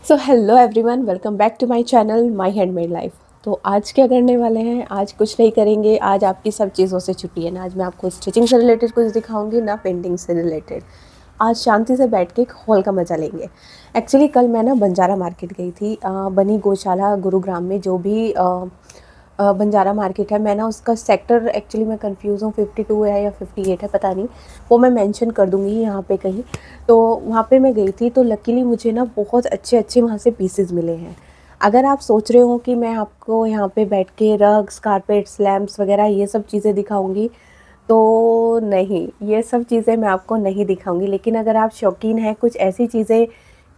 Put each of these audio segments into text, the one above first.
So hello everyone, welcome back to my channel my handmade life. तो आज क्या करने वाले हैं? आज कुछ नहीं करेंगे। आज आपकी सब चीज़ों से छुट्टी है ना। आज मैं आपको स्टिचिंग से रिलेटेड कुछ दिखाऊंगी ना पेंटिंग से रिलेटेड। आज शांति से बैठ के एक हॉल का मज़ा लेंगे। एक्चुअली कल मैं ना बंजारा मार्केट गई थी, बनी गौशाला गुरुग्राम में जो भी बंजारा मार्केट है। मैं ना उसका सेक्टर एक्चुअली मैं कंफ्यूज हूँ, 52 है या 58 है पता नहीं। वो मैं मेंशन कर दूँगी यहाँ पे कहीं। तो वहाँ पे मैं गई थी तो लकीली मुझे ना बहुत अच्छे अच्छे वहाँ से पीसेस मिले हैं। अगर आप सोच रहे हो कि मैं आपको यहाँ पे बैठ के रग्स, कारपेट्स, लैम्प्स वगैरह ये सब चीज़ें दिखाऊंगी, तो नहीं, ये सब चीज़ें मैं आपको नहीं दिखाऊंगी। लेकिन अगर आप शौकीन हैं कुछ ऐसी चीज़ें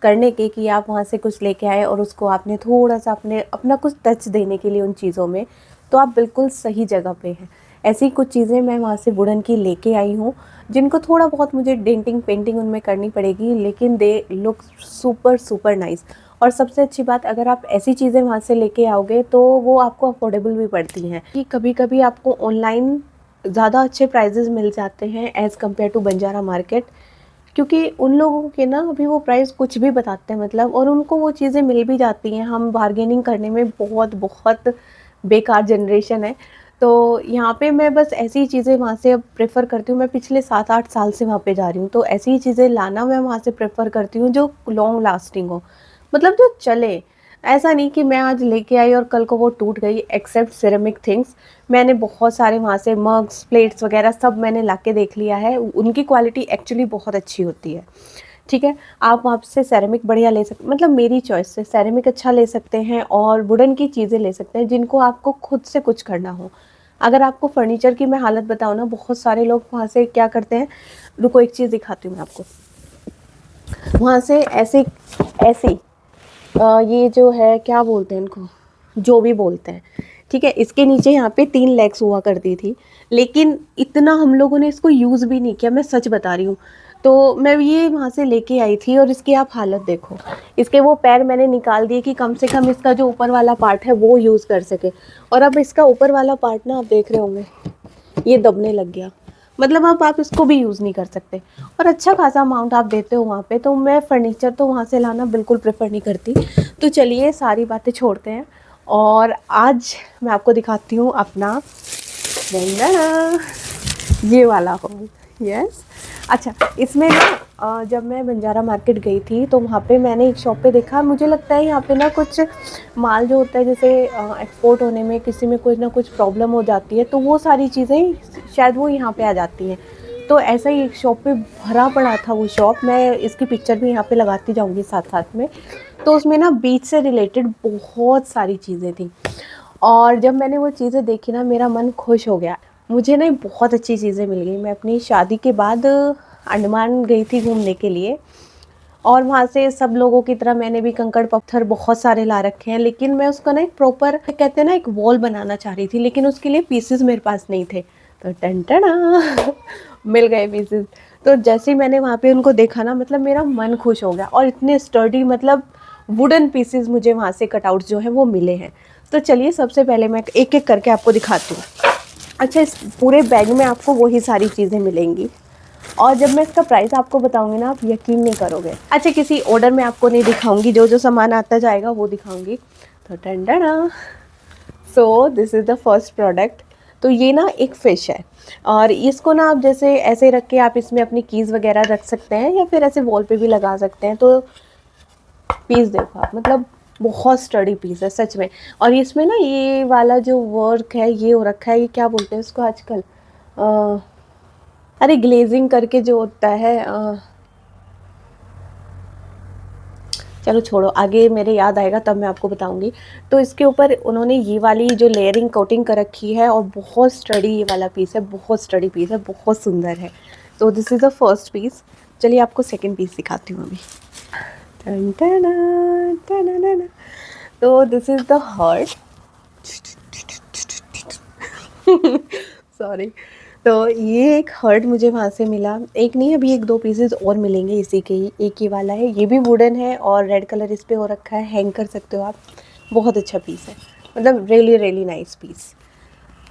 करने की कि आप वहाँ से कुछ लेके आए और उसको आपने थोड़ा सा अपना कुछ टच देने के लिए उन चीज़ों में, तो आप बिल्कुल सही जगह पे हैं। ऐसी कुछ चीज़ें मैं वहाँ से वुडन की लेके आई हूँ, जिनको थोड़ा बहुत मुझे डेंटिंग पेंटिंग उनमें करनी पड़ेगी, लेकिन they look super super nice. और सबसे अच्छी बात, अगर आप ऐसी चीज़ें वहाँ से लेके आओगे तो वो आपको अफोर्डेबल भी पड़ती हैं। कि कभी कभी आपको ऑनलाइन ज़्यादा अच्छे प्राइजेज़ मिल जाते हैं as compare to Banjara market, क्योंकि उन लोगों के ना अभी वो प्राइस कुछ भी बताते हैं मतलब, और उनको वो चीज़ें मिल भी जाती हैं। हम बार्गेनिंग करने में बहुत बहुत बेकार जनरेशन है। तो यहाँ पे मैं बस ऐसी चीज़ें वहाँ से अब प्रेफ़र करती हूँ। मैं पिछले 7-8 साल से वहाँ पे जा रही हूँ, तो ऐसी चीज़ें लाना मैं वहाँ से प्रेफ़र करती हूँ जो लॉन्ग लास्टिंग हो, मतलब जो चले। ऐसा नहीं कि मैं आज लेके आई और कल को वो टूट गई। एक्सेप्ट सिरेमिक थिंग्स, मैंने बहुत सारे वहाँ से मग्स, प्लेट्स वगैरह सब मैंने लाके देख लिया है। उनकी क्वालिटी एक्चुअली बहुत अच्छी होती है। ठीक है, आप वहाँ से सेरेमिक बढ़िया ले सकते, मतलब मेरी चॉइस से सेरेमिक अच्छा ले सकते हैं और वुडन की चीज़ें ले सकते हैं जिनको आपको खुद से कुछ करना हो। अगर आपको फर्नीचर की मैं हालत बताऊँ ना, बहुत सारे लोग वहाँ से क्या करते हैं, रुको एक चीज़ दिखाती हूँ मैं आपको। वहाँ से ऐसे ऐसी ये जो है क्या बोलते हैं इनको, जो भी बोलते हैं, ठीक है। इसके नीचे यहाँ पे 3 लेग्स हुआ करती थी, लेकिन इतना हम लोगों ने इसको यूज़ भी नहीं किया, मैं सच बता रही हूँ। तो मैं ये वहाँ से लेके आई थी और इसकी आप हालत देखो। इसके वो पैर मैंने निकाल दिए कि कम से कम इसका जो ऊपर वाला पार्ट है वो यूज़ कर सके। और अब इसका ऊपर वाला पार्ट ना, आप देख रहे होंगे, ये दबने लग गया। मतलब अब आप इसको भी यूज़ नहीं कर सकते। और अच्छा खासा अमाउंट आप देते हो वहाँ पे, तो मैं फ़र्नीचर तो वहाँ से लाना बिल्कुल प्रेफर नहीं करती। तो चलिए सारी बातें छोड़ते हैं और आज मैं आपको दिखाती हूँ अपना ये वाला हॉल। यस। अच्छा, इसमें ना जब मैं बंजारा मार्केट गई थी तो वहाँ पे मैंने एक शॉप पे देखा। मुझे लगता है यहाँ पे ना कुछ माल जो होता है, जैसे एक्सपोर्ट होने में किसी में कुछ ना कुछ प्रॉब्लम हो जाती है, तो वो सारी चीज़ें शायद वो यहाँ पे आ जाती हैं। तो ऐसा ही एक शॉप पे भरा पड़ा था वो शॉप। मैं इसकी पिक्चर भी यहाँ पे लगाती जाऊँगी साथ साथ में। तो उसमें ना बीच से रिलेटेड बहुत सारी चीज़ें थी, और जब मैंने वो चीज़ें देखी ना, मेरा मन खुश हो गया। मुझे ना बहुत अच्छी चीज़ें मिल गई। मैं अपनी शादी के बाद अंडमान गई थी घूमने के लिए, और वहाँ से सब लोगों की तरह मैंने भी कंकड़ पत्थर बहुत सारे ला रखे हैं, लेकिन मैं उसका ना एक प्रॉपर, कहते हैं ना, एक वॉल बनाना चाह रही थी, लेकिन उसके लिए पीसेस मेरे पास नहीं थे। तो टन मिल गए पीसेस। तो जैसे ही मैंने वहाँ पे उनको देखा ना, मतलब मेरा मन खुश हो गया। और इतने स्टर्डी, मतलब वुडन पीसेस मुझे वहाँ से कटआउट्स जो है वो मिले हैं। तो चलिए सबसे पहले मैं एक एक करके आपको दिखाती हूँ। अच्छा, इस पूरे बैग में आपको वही सारी चीज़ें मिलेंगी, और जब मैं इसका प्राइस आपको बताऊंगी ना, आप यकीन नहीं करोगे। अच्छा, किसी ऑर्डर में आपको नहीं दिखाऊंगी, जो जो सामान आता जाएगा वो दिखाऊंगी। तो टंडना, so this is the first product. तो ये ना एक फ़िश है, और इसको ना आप जैसे ऐसे रख के आप इसमें अपनी कीज़ वगैरह रख सकते हैं, या फिर ऐसे वॉल पे भी लगा सकते हैं। तो पीस देखो आप, मतलब बहुत स्टडी पीस है सच में। और इसमें ना ये वाला जो वर्क है ये हो रखा है, ये क्या बोलते हैं उसको आजकल, अरे ग्लेजिंग करके जो होता है, चलो छोड़ो, आगे मेरे याद आएगा तब मैं आपको बताऊंगी। तो इसके ऊपर उन्होंने ये वाली जो लेयरिंग कोटिंग कर रखी है, और बहुत स्टडी ये वाला पीस है, बहुत स्टडी पीस है, बहुत सुंदर है। तो this is the first piece. चलिए आपको सेकंड पीस दिखाती हूँ अभी। टन टना, टना टना। तो this is the heart. Sorry. तो ये एक हर्ट मुझे वहाँ से मिला। एक नहीं, अभी एक दो पीसेस और मिलेंगे इसी के ही। एक ही वाला है, ये भी वुडन है और रेड कलर इस पे हो रखा है, हैंग कर सकते हो आप। बहुत अच्छा पीस है, मतलब रियली रियली नाइस पीस।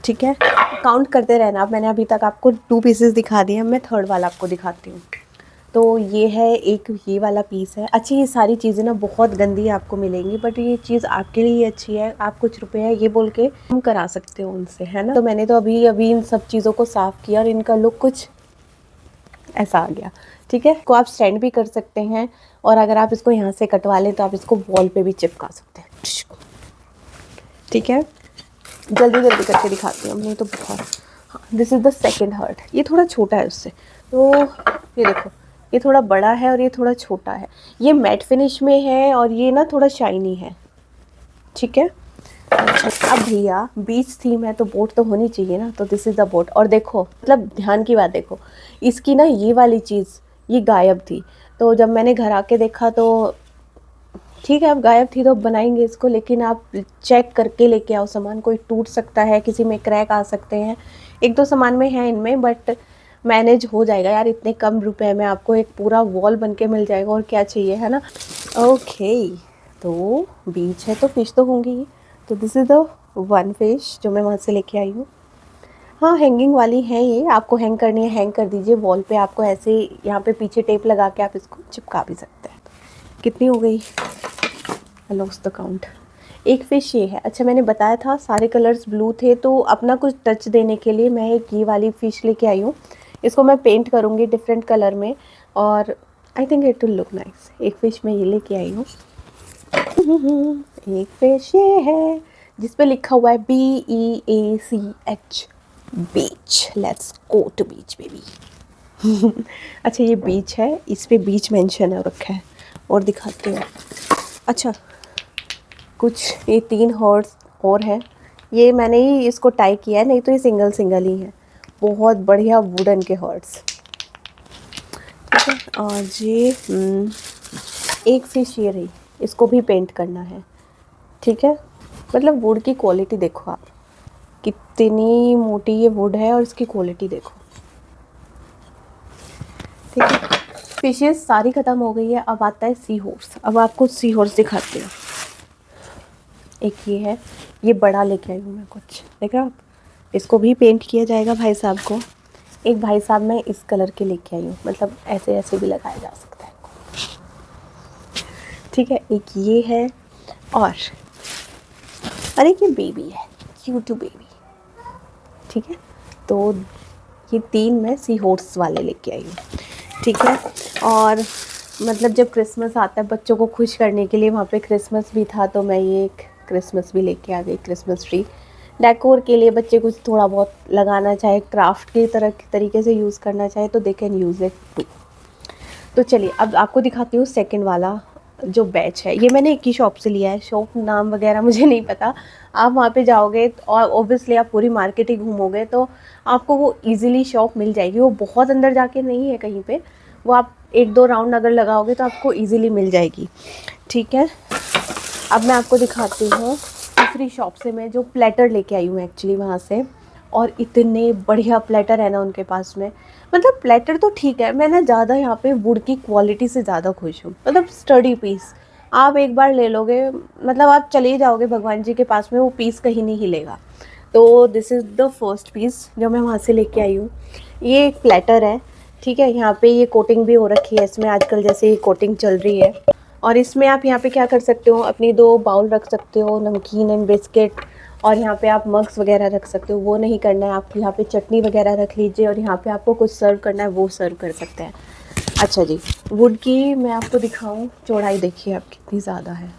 ठीक है, काउंट करते रहना आप। मैंने अभी तक आपको 2 पीसेस दिखा दिए हैं, मैं थर्ड वाला आपको दिखाती हूँ। तो ये है एक, ये वाला पीस है। अच्छा ये सारी चीज़ें ना बहुत गंदी आपको मिलेंगी, बट ये चीज़ आपके लिए अच्छी है, आप कुछ रुपए है ये बोल के हम करा सकते हो उनसे, है ना। तो मैंने तो अभी अभी इन सब चीज़ों को साफ़ किया और इनका लुक कुछ ऐसा आ गया। ठीक है, को आप स्टैंड भी कर सकते हैं, और अगर आप इसको यहाँ से कटवा लें तो आप इसको वॉल पे भी चिपका सकते हैं। ठीक है, जल्दी जल्दी करके दिखाती हूँ, नहीं तो बहुत। हाँ, this is the second heart. ये थोड़ा छोटा है उससे, तो ये देखो, ये थोड़ा बड़ा है और ये थोड़ा छोटा है। ये मैट फिनिश में है और ये ना थोड़ा शाइनी है। ठीक है, अच्छा अब भैया बीच थीम है तो बोट तो होनी चाहिए ना, तो दिस इज़ द बोट। और देखो, मतलब ध्यान की बात देखो, इसकी ना ये वाली चीज़ ये गायब थी, तो जब मैंने घर आके देखा तो ठीक है, अब गायब थी तो बनाएंगे इसको, लेकिन आप चेक करके लेके आओ सामान, कोई टूट सकता है, किसी में क्रैक आ सकते हैं। एक दो सामान में है इनमें, बट मैनेज हो जाएगा यार, इतने कम रुपए में आपको एक पूरा वॉल बन के मिल जाएगा, और क्या चाहिए, है ना। ओके, तो बीच है तो फिश तो होंगी ही, तो this is the one fish जो मैं वहाँ से लेके आई हूँ। हाँ, हैंगिंग वाली है ये, आपको हैंग करनी है हैंग कर दीजिए वॉल पे, आपको ऐसे यहाँ पे पीछे टेप लगा के आप इसको चिपका भी सकते हैं। कितनी हो गई, आई लॉस्ट द काउंट। एक फ़िश ये है। अच्छा मैंने बताया था सारे कलर्स ब्लू थे, तो अपना कुछ टच देने के लिए मैं एक ये वाली फ़िश लेके आई हूँ। इसको मैं पेंट करूँगी डिफरेंट कलर में, और I think it will look nice. एक फ़िश मैं ये लेके आई हूँ। एक फ़िश ये है जिस पे लिखा हुआ है BEACH, beach. Let's go to beach baby. अच्छा ये बीच है, इस पे बीच मेंशन है रखा है, और दिखाते हैं। अच्छा कुछ ये 3 हॉर्स और हैं, ये मैंने ही इसको टाई किया है, नहीं तो ये सिंगल सिंगल ही है। बहुत बढ़िया वुडन के हॉर्स। ठीक है, और ये एक फ़िश ये रही, इसको भी पेंट करना है। ठीक है, मतलब वुड की क्वालिटी देखो आप, कितनी मोटी ये वुड है और इसकी क्वालिटी देखो। ठीक है, फिशेस सारी ख़त्म हो गई है, अब आता है सी हॉर्स। अब आपको सी हॉर्स दिखाते हैं। एक ये है, ये बड़ा लेके आई हूँ मैं कुछ, देख रहे हो आप, इसको भी पेंट किया जाएगा भाई साहब को। एक भाई साहब मैं इस कलर के लेके आई हूँ, मतलब ऐसे ऐसे भी लगाया जा सकता है। ठीक है, एक ये है, और अरे ये बेबी है, क्यूट बेबी। ठीक है, तो ये 3 मैं सी हॉर्स वाले लेके आई हूँ। ठीक है, और मतलब जब क्रिसमस आता है बच्चों को खुश करने के लिए, वहाँ पे क्रिसमस भी था, तो मैं ये एक क्रिसमस भी लेके आ गई। क्रिसमस ट्री डेकोर के लिए, बच्चे कुछ थोड़ा बहुत लगाना चाहे, क्राफ्ट की तरीके से यूज़ करना चाहे तो they can use it too. तो चलिए अब आपको दिखाती हूँ सेकंड वाला जो बैच है। ये मैंने एक ही शॉप से लिया है, शॉप नाम वगैरह मुझे नहीं पता। आप वहाँ पे जाओगे और ऑब्वियसली आप पूरी मार्केट ही घूमोगे तो आपको वो इजीली शॉप मिल जाएगी। वो बहुत अंदर जाके नहीं है कहीं पे, वो आप 1-2 राउंड अगर लगाओगे तो आपको इजीली मिल जाएगी। ठीक है, अब मैं आपको दिखाती हूँ दूसरी शॉप से मैं जो प्लेटर लेके आई हूँ एक्चुअली वहाँ से, और इतने बढ़िया प्लेटर है ना उनके पास में। मतलब प्लेटर तो ठीक है, मैं ना ज़्यादा यहाँ पे वुड की क्वालिटी से ज़्यादा खुश हूँ। मतलब स्टडी पीस आप एक बार ले लोगे, मतलब आप चले ही जाओगे भगवान जी के पास में, वो पीस कहीं नहीं हिलेगा। तो this is the first piece जो मैं वहाँ से लेके आई हूँ। ये एक प्लेटर है। ठीक है, यहाँ पे ये कोटिंग भी हो रखी है इसमें, आजकल जैसे ये कोटिंग चल रही है। और इसमें आप यहाँ पे क्या कर सकते हो, अपनी 2 बाउल रख सकते हो, नमकीन एंड बिस्किट, और यहाँ पे आप मग्स वगैरह रख सकते हो। वो नहीं करना है आपको, यहाँ पे चटनी वगैरह रख लीजिए, और यहाँ पे आपको कुछ सर्व करना है वो सर्व कर सकते हैं। अच्छा जी, वुड की मैं आपको दिखाऊं, चौड़ाई देखिए आप कितनी ज़्यादा है,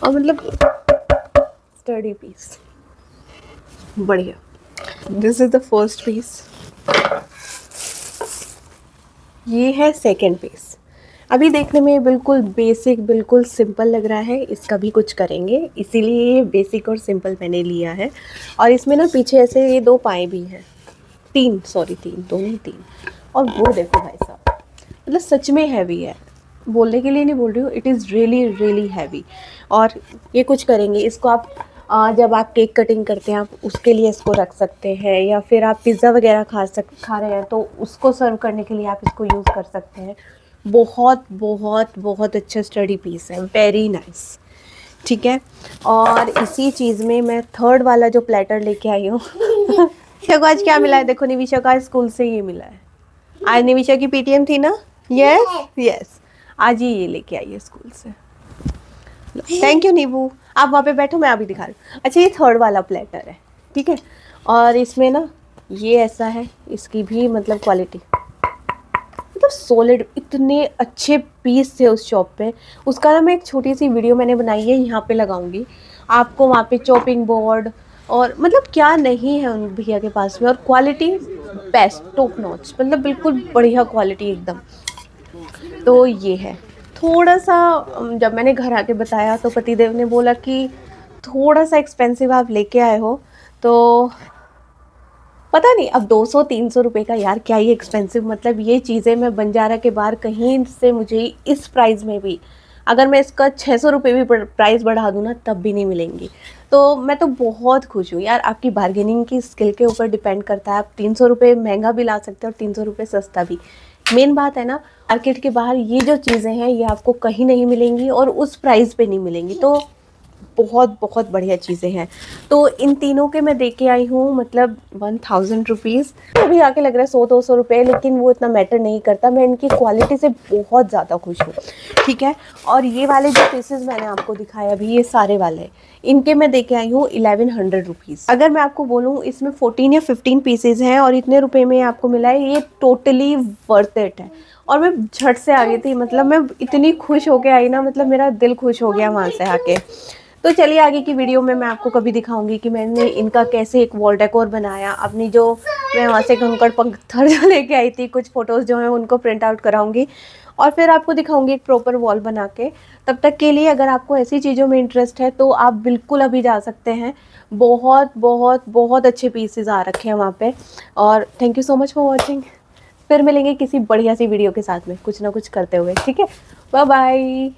और मतलब स्टडी पीस बढ़िया। This is the first piece, ये है सेकेंड पीस। अभी देखने में बिल्कुल बेसिक बिल्कुल सिंपल लग रहा है, इसका भी कुछ करेंगे, इसीलिए ये बेसिक और सिंपल मैंने लिया है। और इसमें ना पीछे ऐसे ये 2 पाए भी हैं, 3 सॉरी 3, दोनों ही 3। और वो देखो भाई साहब, मतलब सच में हैवी है, बोलने के लिए नहीं बोल रही हूँ, it is really really heavy. और ये कुछ करेंगे इसको आप, जब आप केक कटिंग करते हैं आप उसके लिए इसको रख सकते हैं, या फिर आप पिज़्ज़ा वगैरह खा रहे हैं तो उसको सर्व करने के लिए आप इसको यूज़ कर सकते हैं। बहुत बहुत बहुत अच्छा स्टडी पीस है, वेरी नाइस। ठीक है, और इसी चीज़ में मैं थर्ड वाला जो प्लेटर लेके आई हूँ। निविशा को आज क्या मिला है, देखो निविशा का स्कूल से ये मिला है। आज निविशा की पीटीएम थी ना, यस यस, आज ही ये लेके आई है स्कूल से। थैंक यू नीबू, आप वहाँ पे बैठो, मैं अभी दिखा रही हूँ। अच्छा ये थर्ड वाला प्लेटर है, ठीक है। और इसमें ना ये ऐसा है, इसकी भी मतलब क्वालिटी मतलब सॉलिड, इतने अच्छे पीस थे उस शॉप पे। उसका ना मैं एक छोटी सी वीडियो मैंने बनाई है, यहाँ पे लगाऊंगी आपको। वहाँ पे चॉपिंग बोर्ड और मतलब क्या नहीं है उन भैया के पास में, और क्वालिटी बेस्ट टॉप नॉच, मतलब बिल्कुल बढ़िया क्वालिटी एकदम। तो ये है थोड़ा सा जब मैंने घर आके बताया तो पतिदेव ने बोला कि थोड़ा सा एक्सपेंसिव आप लेके आए हो। तो पता नहीं, अब 200-300 रुपए का यार क्या ही एक्सपेंसिव, मतलब ये चीज़ें मैं बंजारा के बाहर कहीं से मुझे इस प्राइस में भी, अगर मैं इसका 600 रुपये भी प्राइस बढ़ा दूँ ना तब भी नहीं मिलेंगी। तो मैं तो बहुत खुश हूँ यार, आपकी बार्गेनिंग की स्किल के ऊपर डिपेंड करता है। आप 300 रुपये महंगा भी ला सकते हो और 300 रुपये सस्ता भी। मेन बात है ना, मार्केट के बाहर ये जो चीज़ें हैं ये आपको कहीं नहीं मिलेंगी और उस प्राइस पे नहीं मिलेंगी। तो बहुत बहुत बढ़िया चीज़ें हैं। तो इन तीनों के मैं दे के आई हूँ मतलब 1000 रुपीज़। अभी आके लग रहा है 100-200 रुपये, लेकिन वो इतना मैटर नहीं करता। मैं इनकी क्वालिटी से बहुत ज़्यादा खुश हूँ, ठीक है। और ये वाले जो पीसेस मैंने आपको दिखाए अभी, ये सारे वाले इनके मैं दे के आई हूँ 1100 रुपीज़। अगर मैं आपको बोलूँ इसमें 14 या 15 पीसेज हैं और इतने रुपए में आपको मिला है, ये टोटली वर्थ इट है। और मैं झट से आ गई थी, मतलब मैं इतनी खुश होके आई ना, मतलब मेरा दिल खुश हो गया वहाँ से आके। तो चलिए आगे की वीडियो में मैं आपको कभी दिखाऊंगी कि मैंने इनका कैसे एक वॉल डेकोर बनाया। अपनी जो मैं वहाँ से कंकड़ पत्थर जो लेके आई थी, कुछ फ़ोटोज़ जो हैं उनको प्रिंट आउट कराऊंगी और फिर आपको दिखाऊंगी एक प्रॉपर वॉल बना के। तब तक के लिए अगर आपको ऐसी चीज़ों में इंटरेस्ट है तो आप बिल्कुल अभी जा सकते हैं। बहुत बहुत बहुत अच्छे पीसेज आ रखे हैं वहाँ पे। और thank you so much for watching. फिर मिलेंगे किसी बढ़िया सी वीडियो के साथ में, कुछ ना कुछ करते हुए, ठीक है। Bye bye.